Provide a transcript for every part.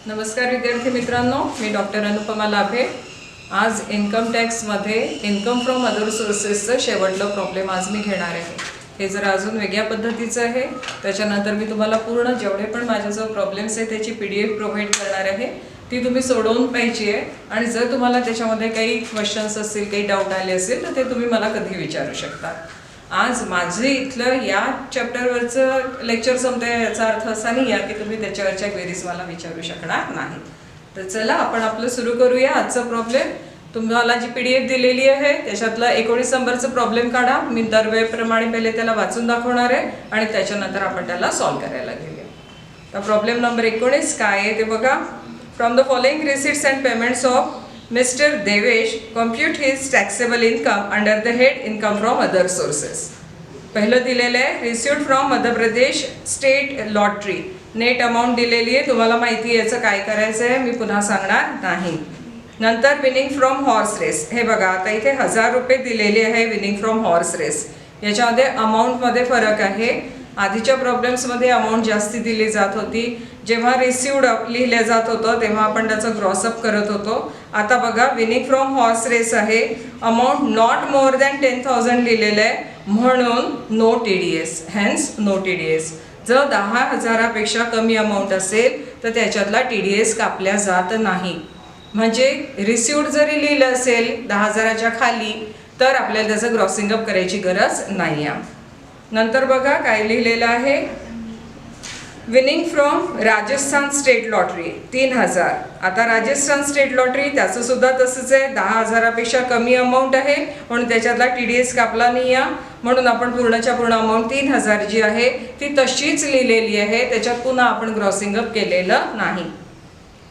नमस्कार विद्यार्थी मित्रांनो, मी डॉक्टर अनुपमा लाभे। आज इन्कम टॅक्समध्ये इन्कम फ्रॉम अदर सोर्सेसचं शेवटलं प्रॉब्लेम आज मी घेणार आहे। हे जर अजून वेगळ्या पद्धतीचं आहे। त्याच्यानंतर मी तुम्हाला पूर्ण जेवढे पण माझ्याजवळ प्रॉब्लेम्स आहेत त्याची PDF प्रोव्हाइड करणार आहे। ती तुम्ही सोडवून पाहिजे आहे आणि जर तुम्हाला त्याच्यामध्ये काही क्वेश्चन्स असतील, काही डाऊट आले असेल तर ते तुम्ही मला कधी विचारू शकता। आज माझे इथलं या चॅप्टरवरचं लेक्चर संपतंय याचा अर्थ असा नाही आहे की तुम्ही त्याच्यावरच्या क्वेरीज मला विचारू शकणार नाही। तर चला आपण आपलं सुरू करूया आजचा प्रॉब्लेम। तुम्हाला जी PDF दिलेली आहे त्याच्यातला 19 नंबरचा प्रॉब्लेम काढा। मी दरवेळेप्रमाणे पहिले त्याला वाचून दाखवणार आहे आणि त्याच्यानंतर आपण त्याला सॉल्व्ह करायला घेऊया। तर प्रॉब्लेम नंबर 19 काय आहे ते बघा। From the following receipts and payments of Mr. Devesh compute his taxable income under the head income from other sources. पहिलं दिलेलं आहे received from Madhya Pradesh state lottery. Net amount दिलेली आहे, तुम्हाला माहिती आहे याचं काय करायचं आहे, मी पुन्हा सांगणार नाही। नंतर विनिंग फ्रॉम हॉर्स रेस, हे बघा आता इथे 1000 रुपये दिलेले आहे विनिंग फ्रॉम हॉर्स रेस। याच्यामध्ये अमाऊंटमध्ये फरक आहे। आधीच्या प्रॉब्लेम्समध्ये अमाऊंट जास्ती दिली जात होती। जेव्हा रिसिव्ड लिहिलं जात होतं तेव्हा आपण त्याचं ग्रॉसअप करत होतो। आता बघा विनिंग फ्रॉम हॉर्स रेस आहे, अमाऊंट नॉट मोर दॅन 10,000 लिहिलेलं आहे म्हणून no TDS, hence no TDS। जर 10,000पेक्षा कमी अमाऊंट असेल तर त्याच्यातला TDS कापल्या जात नाही। म्हणजे रिसिव्ड जरी लिहिलं असेल 10,000च्या खाली तर आपल्याला त्याचं ग्रॉसिंग अप करायची गरज नाही आहे। नंतर बघा काय लिहिलेलं आहे, winning from Rajasthan state lottery 3000। आता राजस्थान स्टेट लॉटरी त्याचं सुद्धा तसंच आहे, 10,000पेक्षा कमी अमाऊंट आहे म्हणून त्याच्यातला TDS कापला नाही आहे म्हणून आपण पूर्णच्या पूर्ण अमाऊंट 3000 जी आहे ती तशीच लिहिलेली आहे, त्याच्यात पुन्हा आपण ग्रॉसिंग अप केलेलं नाही।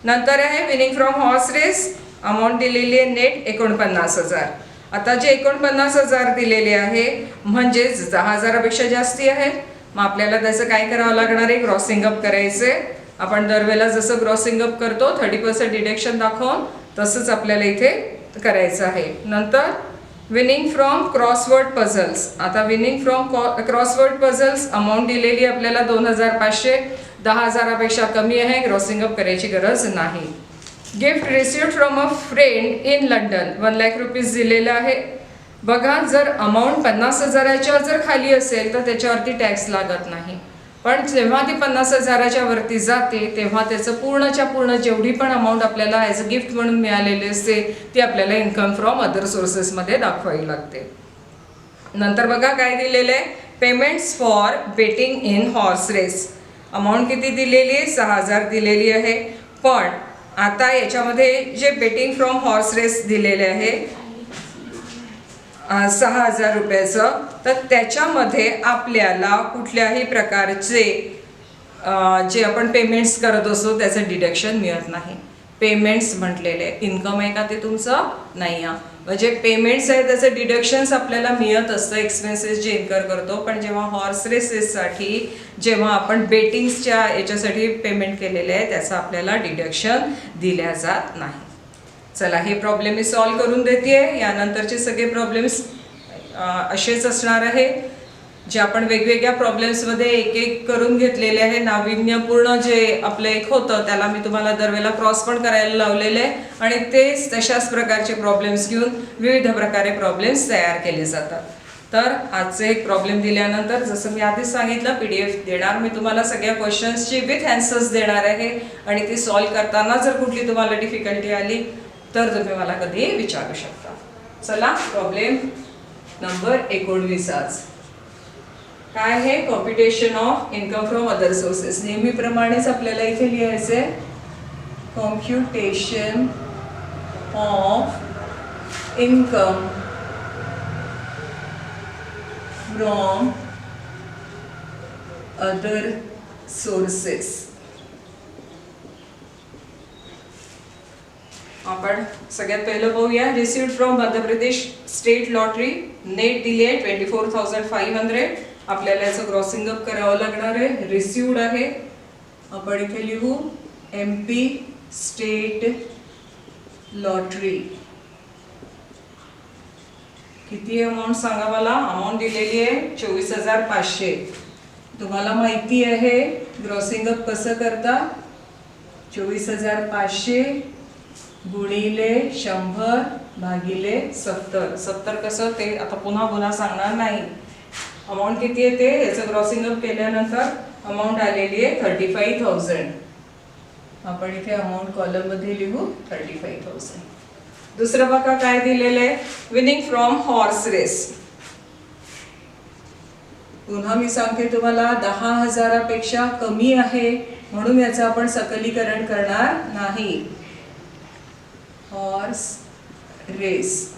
नंतर आहे winning from horse race, amount दिलेली आहे नेट 49,000। आता जे 49,000 दिलेले आहे म्हणजेच 10,000पेक्षा जास्ती आहे, मग आपल्याला त्याचं काय करावं लागणार आहे, ग्रॉसिंग अप करायचे। आपण दरवेळेला जसं ग्रॉसिंग अप करतो 30% डिडक्शन दाखवून तसंच आपल्याला इथे करायचं आहे। नंतर विनिंग फ्रॉम क्रॉसवर्ड पझल्स, आता winning from crossword puzzles amount दिलेली आपल्याला 2,500, 10,000पेक्षा कमी आहे, ग्रॉसिंग अप करायची गरज नाही। Gift received from a friend in London 1 lakh rupees दिलेलं आहे। बघा जर अमाऊंट 50,000च्या जर खाली असेल तर त्याच्यावरती टॅक्स लागत नाही, पण जेव्हा ती 50,000च्या वरती जाते तेव्हा त्याचं पूर्णच्या पूर्ण जेवढी पण अमाऊंट आपल्याला ॲज अ गिफ्ट म्हणून मिळालेली असते ती आपल्याला इन्कम फ्रॉम अदर सोर्सेसमध्ये दाखवावी लागते। नंतर बघा काय दिलेलं आहे, payments for betting in horse race, amount किती दिलेली आहे, 6,000 दिलेली आहे। पण आता याच्यामध्ये जे बेटिंग फ्रॉम हॉर्स रेस दिलेले आहे 6,000 रुपयाचं, तर त्याच्यामध्ये आपल्याला कुठल्याही प्रकारचे जे आपण पेमेंट्स करत असतो त्याचं डिडक्शन मिळत नाही। पेमेंट्स म्हटलेले इन्कम आहे का ते तुमचं नाही आहे, म्हणजे पेमेंट्स आहे त्याचं डिडक्शन्स आपल्याला मिळत असतं, एक्सपेन्सेस जे इन्कर करतो। पण जेव्हा हॉर्स रेसेससाठी जेव्हा आपण बेटिंग्सच्या याच्यासाठी पेमेंट केलेले आहे त्याचं आपल्याला डिडक्शन दिल्या जात नाही। चला हे प्रॉब्लेम मी सॉल्व करून देते आहे। यानंतरचे सगळे प्रॉब्लेम्स असेच असणार आहे, जे आपण वेगवेगळ्या प्रॉब्लेम्समध्ये एक एक करून घेतलेले आहे। नाविन्यपूर्ण जे आपलं एक होतं त्याला मी तुम्हाला दरवेळेला क्रॉस पण करायला लावलेलं आहे आणि तेच तशाच प्रकारचे प्रॉब्लेम्स घेऊन विविध प्रकारे प्रॉब्लेम्स तयार केले जातात। तर आजचे एक प्रॉब्लेम दिल्यानंतर जसं मी आधीच सांगितलं PDF देणार मी तुम्हाला सगळ्या क्वेश्चन्सची विथ ॲन्सर्स देणार आहे आणि ती सॉल्व करताना जर कुठली तुम्हाला डिफिकल्टी आली तर तुम्ही मला कधी विचारू शकता। चला प्रॉब्लेम नंबर 19 आज काय आहे, computation of income from other sources. नेहमीप्रमाणेच आपल्याला इथे लिहायचं आहे computation of income from other sources. आपण सगळ्यात पहिलं पाहूया, received from Madhya Pradesh state lottery, net दिली आहे 24,500। आपल्याला याचं ग्रॉसिंग अप करावं लागणार आहे। रिसिव्ड आहे, आपण इथे लिहू MP स्टेट लॉटरी। किती अमाऊंट सांगा मला, अमाऊंट दिलेली आहे 24,500। तुम्हाला माहिती आहे ग्रॉसिंग अप कसं करता, 24,500 गुणिले 100 भागिले 70. 70 कसं ते आता पुन्हा सांगणार नाही. अमाऊंट किती येते याचं क्रॉसिंग अप केल्यानंतर अमाऊंट आलेली आहे 35,000. आपण इथे अमाऊंट कॉलम मध्ये लिहू 35,000. दुसरं बघा काय दिलेलं आहे, विनिंग फ्रॉम हॉर्स रेस. पुन्हा मी सांगते तुम्हाला 10,000पेक्षा कमी आहे म्हणून याचं आपण सकलीकरण करणार नाही. हॉर्स रेस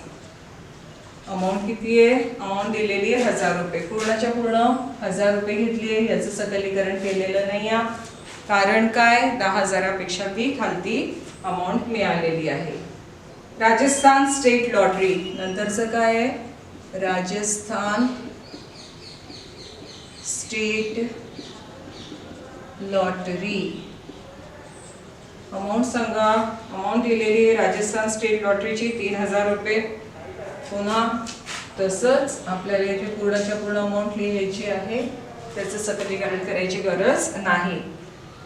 अमाऊंट किती आहे, अमाऊंट दिलेली आहे 1,000 रुपये. पूर्णच्या पूर्ण 1,000 रुपये घेतली आहे, याचं सकलीकरण केलेलं नाही आहे. कारण काय, 10,000पेक्षा बी खालती अमाऊंट मिळालेली आहे. राजस्थान स्टेट लॉटरी नंतरचं काय आहे, राजस्थान स्टेट लॉटरी. अमाऊंट सांगा, अमाऊंट दिलेली आहे राजस्थान स्टेट लॉटरीची 3,000 रुपये. पुन्हा तसंच आपल्याला इथे पूर्णच्या पूर्ण अमाऊंट लिहायची आहे, त्याचं सकलीकरण करायची गरज नाही.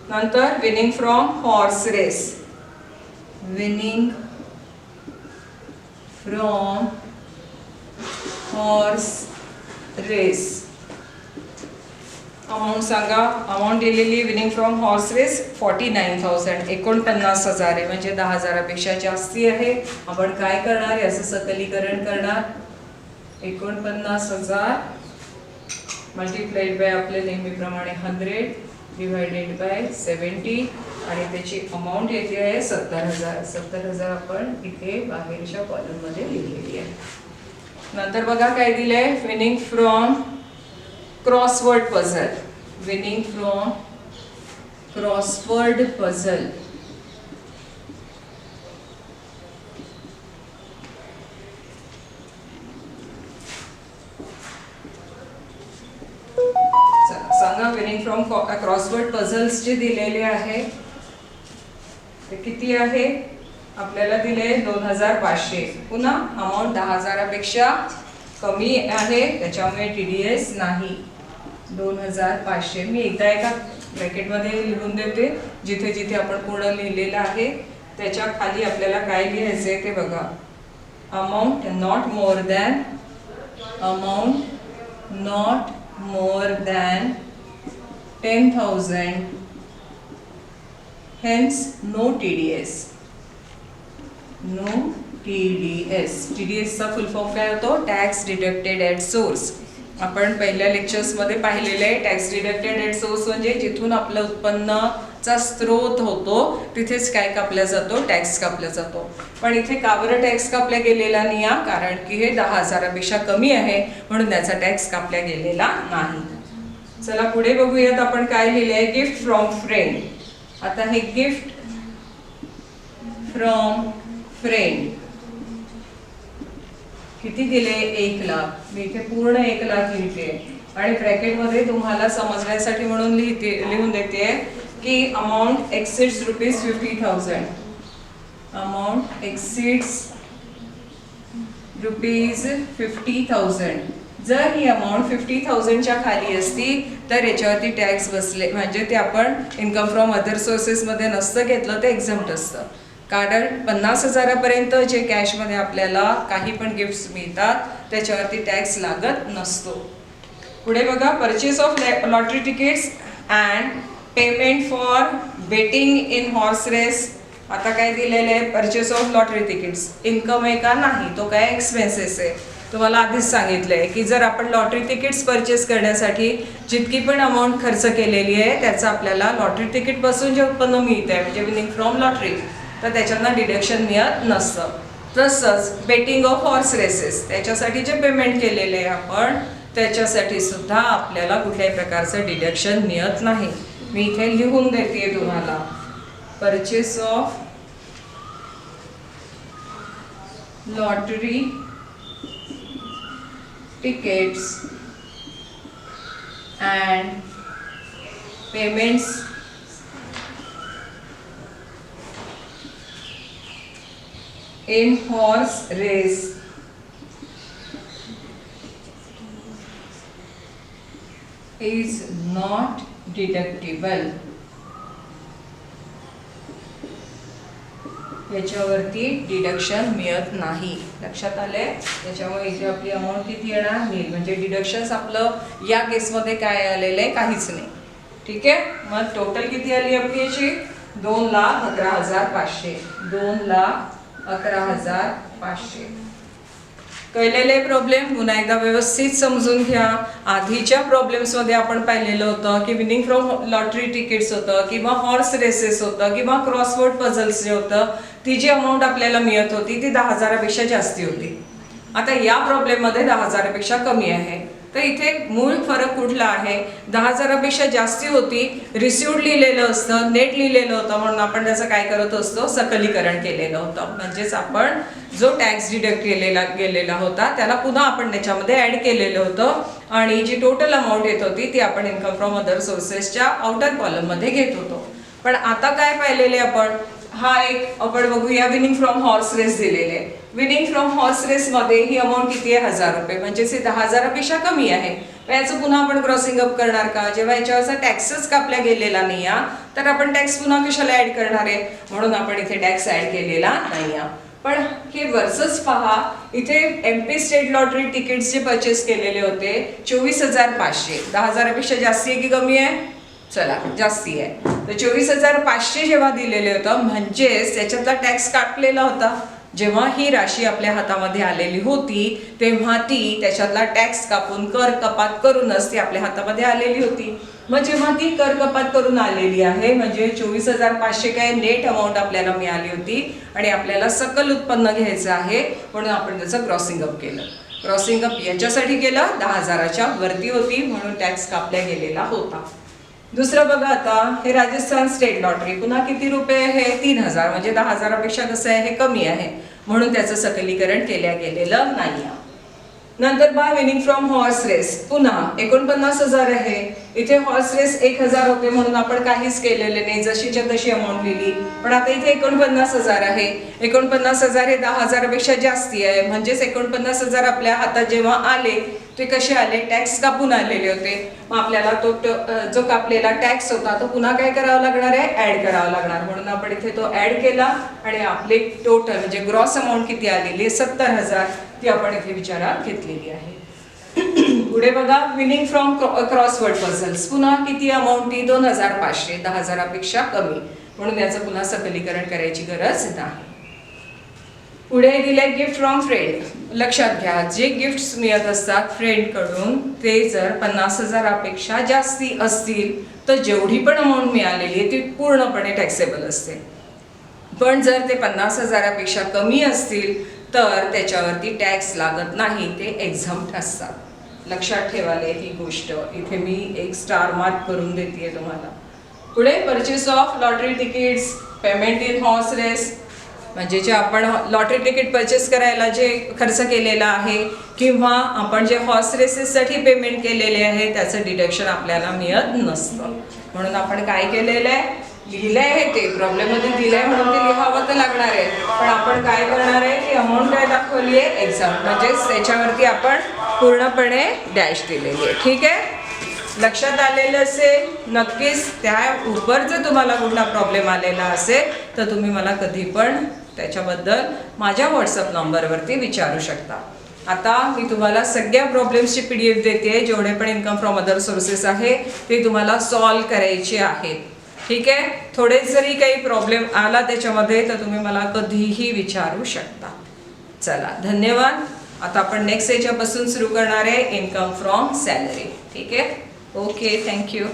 नंतर winning from horse race, winning from horse race. Amount सांगा, अमाऊंट दिलेली विनिंग फ्रॉम हॉर्स रेस 49,000, 49,000 आहे म्हणजे 10,000पेक्षा जास्ती आहे. आपण काय करणार, याचं सकलीकरण करणार. 49,000 मल्टिप्लाइड बाय आपल्या नेहमीप्रमाणे 100 डिवायडेड बाय 70 आणि त्याची अमाऊंट येते आहे 70,000. 70,000 आपण इथे बाहेरच्या कॉलम मध्ये लिहिलेली आहे. नंतर बघा काय दिलंय, winning from crossword puzzle. Winning from crossword puzzle. सांगा, विनिंग फ्रॉम क्रॉसवर्ड पझल्स जे दिलेले आहे ते किती आहे, आपल्याला दिले 2,500. पुन्हा अमाऊंट 10,000पेक्षा कमी आहे त्याच्यामुळे TDS नाही. 2,500 मी एकदा एका ब्रॅकेटमध्ये लिहून देते, जिथे जिथे आपण पूर्ण लिहिलेलं आहे त्याच्या खाली आपल्याला काय लिहायचंय ते बघा. Amount not more than, amount not more than 10,000, hence no TDS. No TDS. TDS चा फुल फॉर्म काय होतो, टॅक्स डिडक्टेड ॲट सोर्स. आपण पहिल्या लेक्चर्समध्ये पाहिलेलं आहे. टॅक्स डिडक्टेड ॲट सोर्स म्हणजे जिथून आपलं उत्पन्नाचा स्रोत होतो तिथेच काय कापला जातो, टॅक्स कापला जातो. पण इथे का बरं टॅक्स कापला गेलेला नाही, कारण की हे 10,000पेक्षा कमी आहे म्हणून त्याचा टॅक्स कापला गेलेला नाही. चला पुढे बघूयात आपण काय लिहिले आहे, गिफ्ट फ्रॉम फ्रेंड. आता हे गिफ्ट फ्रॉम फ्रेंड किती दिले, 1 लाख. मी इथे पूर्ण 1 लाख लिहिते आणि ब्रॅकेटमध्ये तुम्हाला समजण्यासाठी म्हणून लिहून देते की अमाऊंट एक्सिड्स ₹50,000. Amount exceeds ₹50,000. जर ही अमाऊंट 50,000च्या खाली असती तर याच्यावरती टॅक्स बसले म्हणजे ते आपण इन्कम फ्रॉम अदर सोर्सेसमध्ये नसतं घेतलं ते एक्झम्प्ट असतं. कारण 50,000पर्यंत जे कॅशमध्ये आपल्याला काही पण गिफ्ट्स मिळतात त्याच्यावरती टॅक्स लागत नसतो. पुढे बघा, purchase of lottery tickets and payment for betting in horse race. आता काय दिलेलं आहे, purchase of lottery tickets income आहे का, नाही, तो काय एक्सपेन्सेस आहे. तुम्हाला आधीच सांगितलं आहे की जर आपण लॉटरी तिकीट्स परचेस करण्यासाठी जितकी पण अमाऊंट खर्च केलेली आहे त्याचं आपल्याला लॉटरी तिकीटपासून जे उत्पन्न मिळतं आहे म्हणजे विनिंग फ्रॉम लॉटरी, तर त्याच्यातनं डिडक्शन मिळत नसतं. तसंच बेटिंग ऑफ हॉर्स रेसेस त्याच्यासाठी जे पेमेंट केलेले आहे आपण त्याच्यासाठी सुद्धा आपल्याला कुठल्याही प्रकारचं डिडक्शन मिळत नाही. मी इथे लिहून देते तुम्हाला, purchase of lottery tickets and payments in horse race is not deductible. याच्यावरती डिडक्शन मिळत नाही. लक्षात आले? त्याच्यामुळे इथे आपली अमाऊंट किती येणार? नील. म्हणजे डिडक्शन्स आपलं या केसमध्ये काय आलेलं आहे? काहीच नाही. ठीक आहे. मग टोटल किती आली आपली याची? 2,11,500. 2,11,500. कळलेले प्रॉब्लेम पुन्हा एकदा व्यवस्थित समजून घ्या. आधीच्या प्रॉब्लेम्समध्ये आपण पाहिलेलं होतं की विनिंग फ्रॉम लॉटरी तिकीट्स होतं किंवा हॉर्स रेसेस होतं किंवा क्रॉसवर्ड पझल्स जे होतं, ती जी अमाऊंट आपल्याला मिळत होती ती 10,000पेक्षा जास्ती होती. आता या प्रॉब्लेममध्ये 10,000पेक्षा कमी आहे. तर इथे मूळ फरक कुठला आहे? 10,000पेक्षा जास्ती होती, रिसिव्ड लिहिलेलं असतं, नेट लिहिलेलं होतं, म्हणून आपण त्याचं काय करत असतो? सकलीकरण केलेलं होतं. म्हणजेच आपण जो टॅक्स डिडक्ट गेलेला होता त्याला पुन्हा आपण त्याच्यामध्ये ॲड केलेलं होतं आणि जी टोटल अमाऊंट येत होती ती आपण इन्कम फ्रॉम अदर सोर्सेसच्या आउटर कॉलममध्ये घेत होतो. पण आता काय पाहिलेले आपण? हा एक आपण बघूया विनिंग फ्रॉम हॉर्स रेस दिलेले. विनिंग फ्रॉम हॉर्स रेस मध्ये ही अमाऊंट किती आहे? 1,000 रुपये. म्हणजेच हे 10,000पेक्षा कमी आहे. याचं पुन्हा आपण क्रॉसिंग अप करणार का? जेव्हा याच्यावरचा टॅक्सच कापला गेलेला नाही तर आपण टॅक्स पुन्हा कशाला ऍड करणार आहे? म्हणून आपण इथे टॅक्स ऍड केलेला नाही. पण हे वर्सेस पहा, इथे MP स्टेट लॉटरी तिकीट्स जे परचेस केलेले होते 24,500. 10,000पेक्षा जास्ती आहे की कमी आहे? चला जास्ती आहे. तर 24,500 जेव्हा दिलेले होतं म्हणजेच त्याच्यातला टॅक्स कापलेला होता. जेव्हा ही राशी आपल्या हातामध्ये आलेली होती तेव्हा ती त्याच्यातला टॅक्स कापून कर कपात करूनच ती आपल्या हातामध्ये आलेली होती. मग जेव्हा ती कर कपात करून आलेली आहे म्हणजे 24,500 काय नेट अमाऊंट आपल्याला मिळाली होती आणि आपल्याला सकल उत्पन्न घ्यायचं आहे, म्हणून आपण त्याचं क्रॉसिंग अप केलं. क्रॉसिंग अप याच्यासाठी केलं 10,000च्या वरती होती म्हणून टॅक्स कापला गेलेला होता. दुसरं बघा आता, हे राजस्थान स्टेट लॉटरी पुन्हा किती रुपये आहे? 3,000. म्हणजे 10,000पेक्षा कसं आहे? हे कमी आहे म्हणून त्याचं सकलीकरण केलं गेलेलं नाही. नंतर बा विनिंग फ्रॉम हॉर्स रेस पुन्हा 49,000 आहे. इथे हॉर्स रेस 1,000 होते म्हणून आपण काहीच केलेले नाही, जशीच्या तशी अमाऊंट लिहिली. पण आता इथे 49,000 आहे. 49,000 हे 10,000पेक्षा जास्ती आहे. म्हणजेच 49,000 आपल्या हातात जेव्हा आले ते कसे आले? टॅक्स कापून आलेले होते. मग आपल्याला तो जो कापलेला टॅक्स होता तो पुन्हा काय करावा लागणार आहे? ऍड करावा लागणार. म्हणून आपण इथे तो ऍड केला आणि आपले टोटल म्हणजे ग्रॉस अमाऊंट किती आलेली? 70,000 ती आपण इथे विचारात घेतलेली आहे. पुढे बघा विनिंग फ्रॉम क्रॉसवर्ड पझल्स पुन्हा किती अमाऊंट? ती 2,500. 10,000पेक्षा कमी म्हणून याचं पुन्हा सकलीकरण करायची गरज नाही. पुढे दिले गिफ्ट फ्रॉम फ्रेंड. लक्षात घ्या, जे गिफ्ट्स मिळत असतात फ्रेंडकडून ते जर 50,000पेक्षा जास्ती असतील तर जेवढी पण अमाऊंट मिळालेली आहे ती पूर्णपणे टॅक्सेबल असते. पण जर ते 50,000पेक्षा कमी असतील तर त्याच्यावरती टॅक्स लागत नाही, ते एक्झम्प्ट असतात. लक्षात ठेवाले ही गोष्ट. इथे मी एक स्टार मार्क करून देते तुम्हाला. पुढे purchase of lottery tickets, payment in horse race, म्हणजे जे आपण लॉटरी तिकीट परचेस करायला जे खर्च केलेला आहे किंवा आपण जे हॉर्स रेसेससाठी पेमेंट केलेले आहे त्याचं डिडक्शन आपल्याला मिळत नसतं. म्हणून आपण काय केलेलं आहे? लिहिलं आहे, ते प्रॉब्लेममध्ये दिलं आहे म्हणून ते लिहावं तर लागणार आहे. पण आपण काय करणार आहे? ती अमाऊंट काय दाखवली आहे? एक्झाम. म्हणजेच त्याच्यावरती आपण पूर्णपणे डॅश दिलेली आहे. ठीक आहे, लक्षात आलेलं असेल नक्कीच. त्या उपर जर तुम्हाला कुठला प्रॉब्लेम आलेला असेल तर तुम्ही मला कधी पण त्याच्याबद्दल माझ्या व्हॉट्सअप नंबरवरती विचारू शकता. आता मी तुम्हाला सगळ्या प्रॉब्लेम्सची PDF देते. जेवढे पण इन्कम फ्रॉम अदर सोर्सेस आहे ते तुम्हाला सॉल्व करायचे आहेत. ठीक आहे, थोडे जरी काही प्रॉब्लेम आला त्याच्यामध्ये तर तुम्ही मला कधीही विचारू शकता. चला धन्यवाद. आता आपण नेक्स्ट याच्यापासून सुरू करणार आहे इन्कम फ्रॉम सॅलरी. ठीक आहे, ओके, थँक्यू.